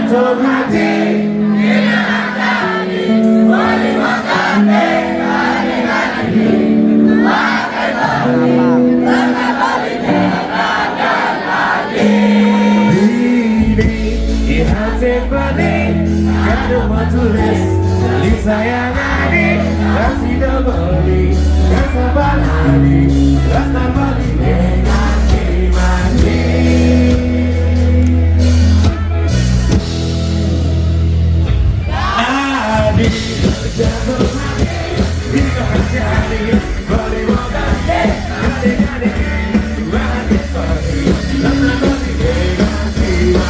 jatuh hati dengan tadi boleh makan lagi makan lagi ini hati pening kado mau tulis sayangani kasih dobeli rasa baladi rasa bali dengan dimati adi jatuh hati bisa jadi boleh makan gade-gade mati pagi rasa bali dengan dimati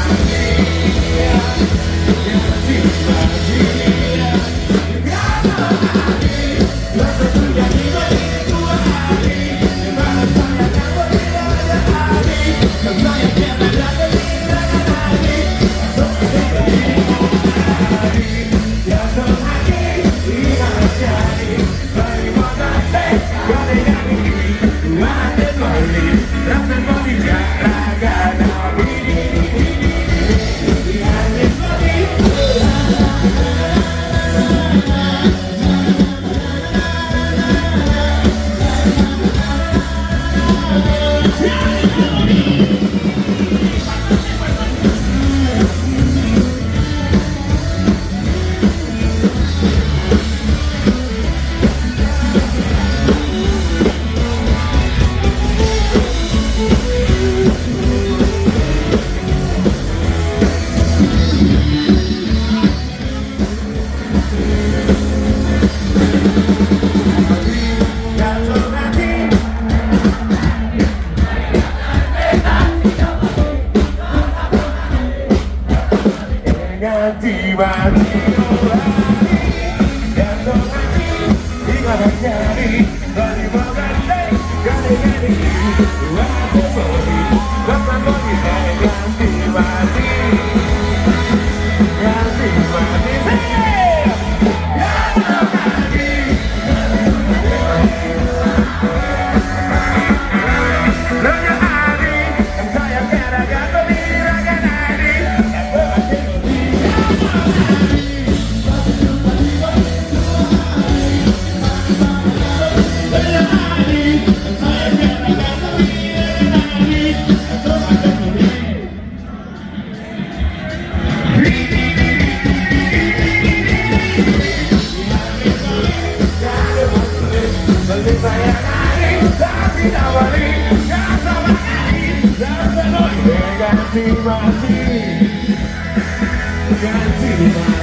Ganti